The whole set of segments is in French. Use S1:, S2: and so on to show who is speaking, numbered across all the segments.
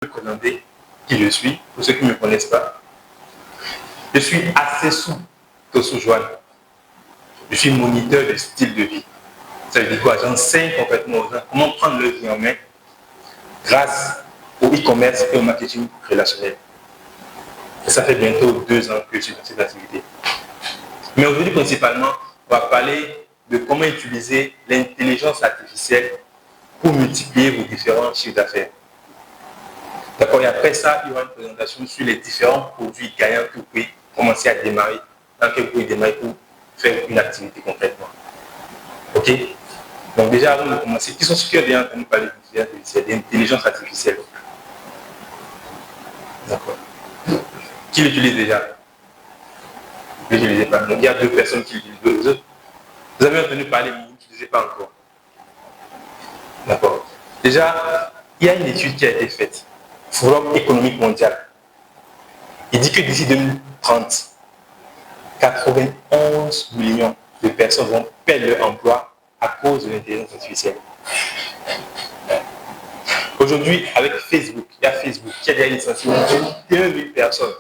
S1: me présenter qui je suis, pour ceux qui ne me connaissent pas. Je suis Assessou Tosso Joanne. Je suis moniteur de style de vie. Ça veut dire quoi? J'enseigne complètement aux gens comment prendre leur vie en main grâce au e-commerce et au marketing relationnel. Et ça fait bientôt 2 ans que je suis dans cette activité. Mais aujourd'hui, principalement, on va parler de comment utiliser l'intelligence artificielle pour multiplier vos différents chiffres d'affaires. D'accord? Et après ça, il y aura une présentation sur les différents produits gagnants que vous pouvez commencer à démarrer, dans lesquels vous pouvez démarrer pour faire une activité concrètement. Ok? Donc déjà, avant de commencer, qui sont ceux qui ont déjà entendu parler d'intelligence artificielle? D'accord. Qui l'utilise déjà? Vous ne l'utilisez pas. Donc il y a 2 personnes qui l'utilisent. Vous avez entendu parler, mais vous n'utilisez pas encore. D'accord. Déjà, il y a une étude qui a été faite, Forum économique mondial. Il dit que d'ici 2030, 91 millions de personnes vont perdre leur emploi à cause de l'intelligence artificielle. Aujourd'hui, avec Facebook, il y a Facebook qui a déjà licencié 21 000 personnes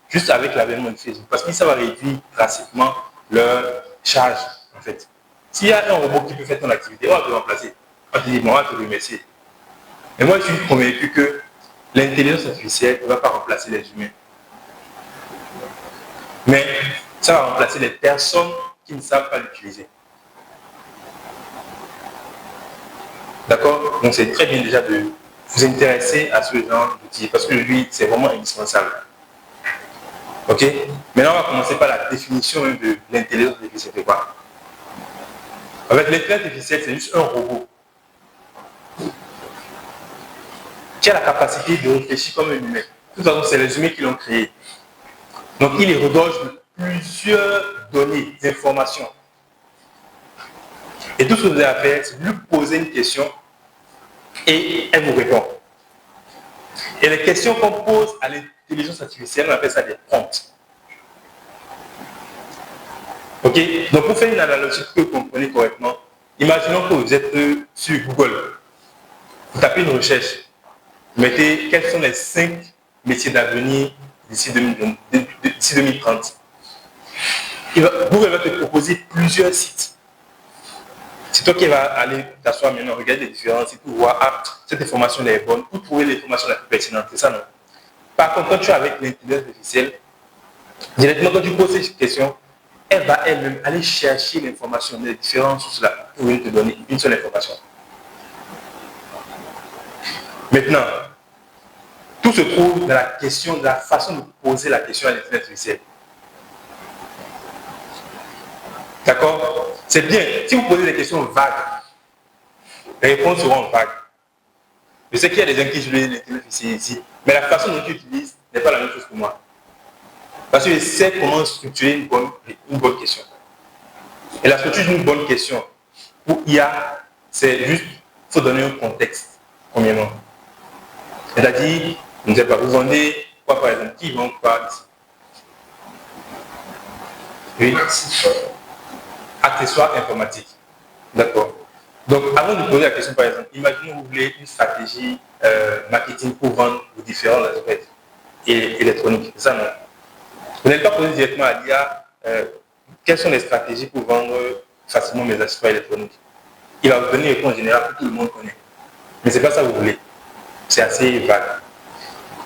S1: juste avec l'avènement de Facebook, parce que ça va réduire drastiquement leur charge, en fait. S'il y a un robot qui peut faire ton activité, on va te remplacer. On va te dire, bon, on va te remercier. Mais moi, je suis convaincu que l'intelligence artificielle ne va pas remplacer les humains. Mais ça va remplacer les personnes qui ne savent pas l'utiliser. D'accord? Donc, c'est très bien déjà de vous intéresser à ce genre d'outils, parce que lui, c'est vraiment indispensable. Ok? Maintenant, on va commencer par la définition de l'intelligence artificielle. C'est quoi? En fait, l'intelligence artificielle, c'est juste un robot qui a la capacité de réfléchir comme un humain. De toute façon, c'est les humains qui l'ont créé. Donc, il est regorge de plusieurs données, des informations. Et tout ce que vous avez à faire, c'est lui poser une question et elle vous répond. Et les questions qu'on pose à l'intelligence artificielle, on appelle ça des prompts. Ok? Donc, pour faire une analogie que vous comprenez correctement, imaginons que vous êtes sur Google. Vous tapez une recherche. Vous mettez quels sont les 5 métiers d'avenir d'ici 2030. Google va te proposer plusieurs sites. C'est toi qui vas aller t'asseoir maintenant, regarder les différents sites pour voir, ah, cette information est bonne, pour trouver l'information la plus pertinente. C'est ça, non? Par contre, quand tu es avec l'intelligence artificielle, directement quand tu poses cette question, elle va elle-même aller chercher l'information des différentes sources là pour te donner une seule information. Maintenant, tout se trouve dans la question, de la façon de poser la question à l'intelligence artificielle. D'accord? C'est bien. Si vous posez des questions vagues, les réponses seront vagues. Je sais qu'il y a des gens qui utilisent l'intelligence artificielle ici, mais la façon dont tu utilises n'est pas la même chose pour moi. Parce que je sais comment structurer une bonne question. Et la structure d'une bonne question pour IA, c'est juste, il faut donner un contexte, premièrement. C'est-à-dire, je ne sais pas, vous vendez quoi par exemple? Qui vend quoi ici? Oui. Accessoires informatiques. D'accord. Donc, avant de poser la question, par exemple, imaginez que vous voulez une stratégie marketing pour vendre vos différents aspects électroniques. C'est ça, non? Vous n'allez pas poser directement à l'IA quelles sont les stratégies pour vendre facilement mes accessoires électroniques. Il va vous donner une réponse générale que tout le monde connaît. Mais ce n'est pas ça que vous voulez. C'est assez vague.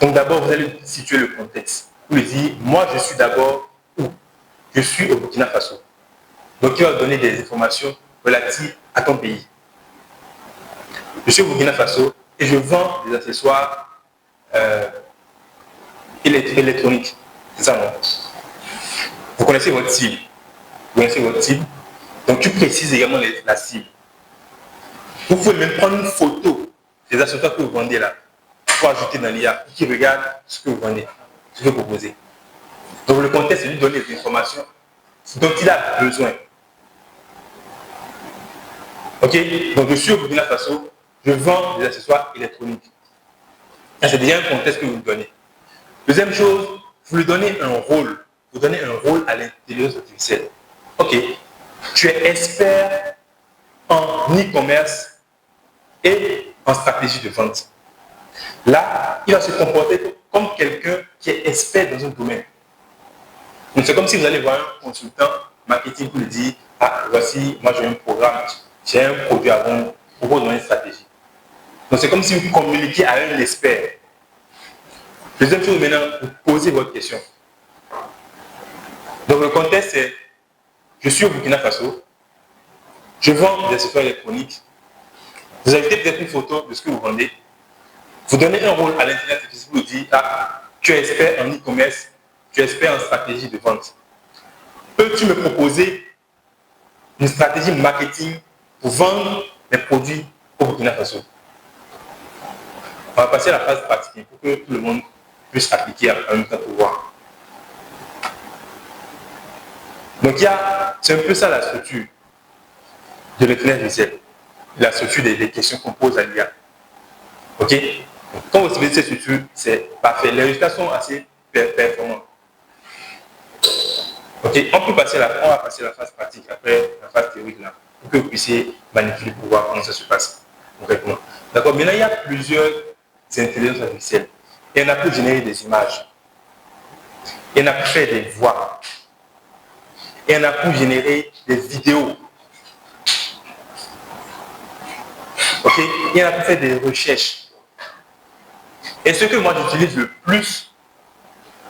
S1: Donc, d'abord, vous allez situer le contexte. Vous lui dites, moi, je suis d'abord où? Je suis au Burkina Faso. Donc, il va donner des informations relatives à ton pays. Je suis au Burkina Faso et je vends des accessoires électroniques. C'est ça, non? Vous connaissez votre cible. Vous connaissez votre cible. Donc, tu précises également la cible. Vous pouvez même prendre une photo des accessoires que vous vendez là pour ajouter dans l'IA qui regarde ce que vous vendez, ce que vous proposez. Donc, le contexte, c'est lui donner des informations dont il a besoin. Ok? Donc, je suis au Burkina Faso, je vends des accessoires électroniques. C'est déjà un contexte que vous donnez. Deuxième chose, vous lui donnez un rôle. Vous donnez un rôle à l'intelligence artificielle. Ok, tu es expert en e-commerce et en stratégie de vente. Là, il va se comporter comme quelqu'un qui est expert dans un domaine. Donc, c'est comme si vous allez voir un consultant marketing pour lui dire, ah, voici, moi j'ai un programme, j'ai un produit à vendre, propose une stratégie. Donc, c'est comme si vous communiquiez à un expert. Deuxième chose, maintenant, vous posez votre question. Donc, le contexte, c'est, je suis au Burkina Faso, je vends des accessoires électroniques, vous ajoutez peut-être une photo de ce que vous vendez, vous donnez un rôle à l'intelligence artificielle pour vous dire, ah, tu es expert en e-commerce, tu es expert en stratégie de vente. Peux-tu me proposer une stratégie marketing pour vendre des produits au Burkina Faso? On va passer à la phase pratique pour que tout le monde puisse appliquer en même temps pour voir. Donc, c'est un peu ça la structure de l'intelligence artificielle, la structure des questions qu'on pose à l'IA. OK? Quand vous suivez cette structure, c'est parfait. Les résultats sont assez performants. OK? On va passer à la phase pratique après la phase théorique là, pour que vous puissiez manipuler pour voir comment ça se passe concrètement. D'accord? Maintenant, il y a plusieurs intelligences artificielles. Il y en a pour générer des images. Il y en a pour faire des voix. Il y en a pour générer des vidéos. OK? Il y en a pour faire des recherches. Et ce que moi j'utilise le plus,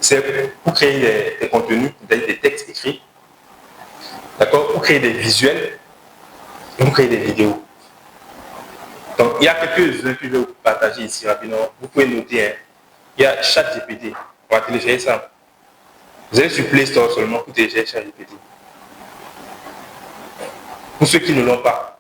S1: c'est pour créer des contenus, des textes écrits, d'accord, pour créer des visuels et pour créer des vidéos. Donc, il y a quelques-uns que je vais vous partager ici rapidement. Vous pouvez noter, hein. Il y a ChatGPT. On va télécharger ça. Vous allez sur Play Store seulement pour télécharger ChatGPT. Pour ceux qui ne l'ont pas.